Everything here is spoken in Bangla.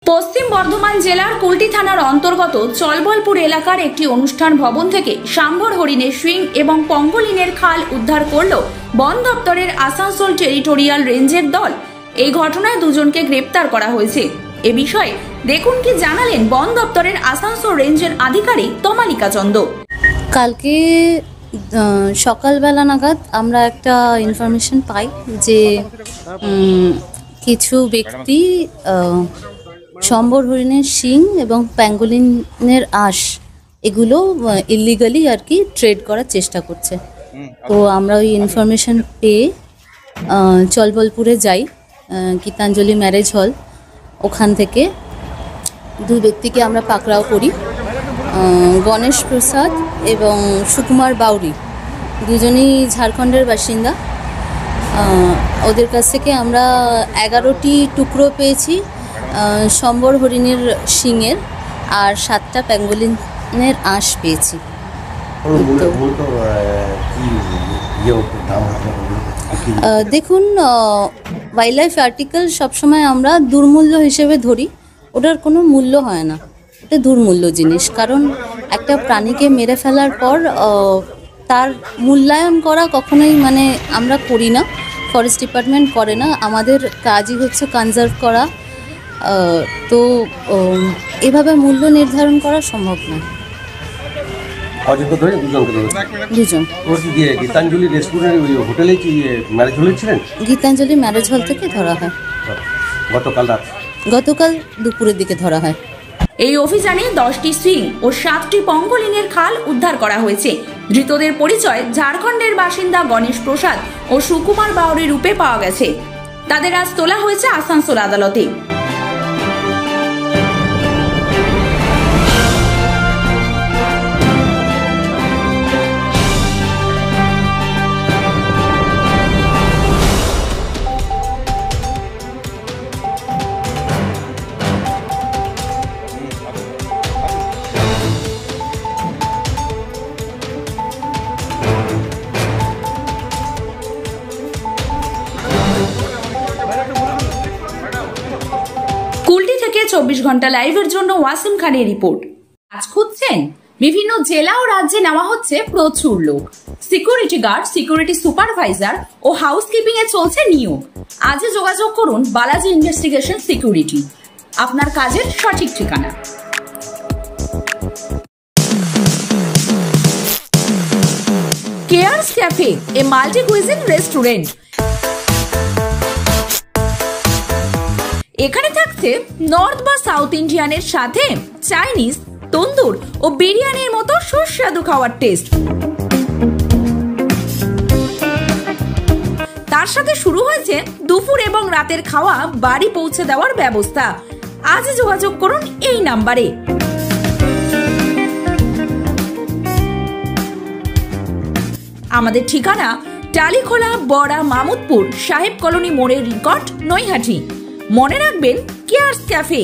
পশ্চিম বর্ধমান জেলার কুলটি থানার অন্তর্গত চলবলপুর এলাকার একটি অনুষ্ঠান ভবন থেকে সাম্বর হরিণের শিং এবং পঙ্গলিনের খাল উদ্ধার করল বন দপ্তরের আসানসোল টেরিটোরিয়াল রেঞ্জের দল। এই ঘটনায় দুজনকে গ্রেপ্তার করা হয়েছে। এ বিষয়ে দেখুন কি জানালেন বন দপ্তরের আসানসোল রেঞ্জের আধিকারিক তমালিকা চন্দ। কালকে সকালবেলা নাগাদ আমরা একটা ইনফরমেশন পাই যে কিছু ব্যক্তি সম্বর হরিণের শিং এবং প্যাঙ্গোলিনের আঁশ এগুলো ইলিগালি আর কি ট্রেড করার চেষ্টা করছে। তো আমরা ওই ইনফরমেশন পেয়ে চলবলপুরে যাই, গীতাঞ্জলি ম্যারেজ হল, ওখান থেকে দুই ব্যক্তিকে আমরা পাকড়াও করি। গণেশ প্রসাদ এবং সুকুমার বাউরি দুজনেই ঝাড়খণ্ডের বাসিন্দা। ওদের কাছ থেকে আমরা 11টি টুকরো পেয়েছি সম্বর হরিণের শিংয়ের, আর 7টা প্যাঙ্গোলিনের আঁশ পেয়েছি। দেখুন, ওয়াইল্ড লাইফ আর্টিকেল সবসময় আমরা দুর্মূল্য হিসেবে ধরি, ওটার কোনো মূল্য হয় না, এটা দুর্মূল্য জিনিস। কারণ একটা প্রাণীকে মেরে ফেলার পর তার মূল্যায়ন করা কখনোই আমরা করি না, ফরেস্ট ডিপার্টমেন্ট করে না। আমাদের কাজই হচ্ছে কনজার্ভ করা। তো এভাবে মূল্য নির্ধারণ করা সম্ভব না। দুজন গীতাঞ্জলি রেস্টুরেন্ট হোটেলে কি ম্যারেজ হলে ছিলেন? গীতাঞ্জলি ম্যারেজ হল থেকে ধরা হয়। গতকাল দুপুরের দিকে ধরা হয়। এই অভিযানে 10টি শিং ও 7টি পঙ্গলিনের খাল উদ্ধার করা হয়েছে। ধৃতদের পরিচয় ঝাড়খণ্ডের বাসিন্দা গণেশ প্রসাদ ও সুকুমার বাউরি রূপে পাওয়া গেছে। তাদের আজ তোলা হয়েছে আসানসোল আদালতে। কুলটি থেকে 24 ঘন্টা লাইভের জন্য ওয়াসিম খানের রিপোর্ট। আজ খুঁজছেন? বিভিন্ন জেলা ও রাজ্যে নেওয়া হচ্ছে প্রচুর লোক। সিকিউরিটি গার্ড, সিকিউরিটি সুপারভাইজার ও হাউসকিপিং এ চলছে নিয়োগ। আজই যোগাযোগ করুন বালাজি ইনভেস্টিগেশন সিকিউরিটি, আপনার কাজের সঠিক ঠিকানা। কেয়ারস ক্যাফে, এ মাল্টি কুইজিন রেস্টুরেন্ট। এখানে থাকছে নর্থ বা সাউথ ইন্ডিয়ানের সাথে চাইনিজ, তন্দুর ও বিরিয়ানির মতো সুস্বাদু খাওয়ার টেস্ট। তার সাথে শুরু হয়েছে দুপুর এবং রাতের খাওয়া বাড়ি পৌঁছে দেওয়ার ব্যবস্থা। আজই যোগাযোগ করুন এই নাম্বারে। আমাদের ঠিকানা টালিখোলা, বড়া, মামুদপুর, সাহেব কলোনি মোড়ের নিকট, নৈহাটি। মনে রাখবেন, কেয়ারস ক্যাফে।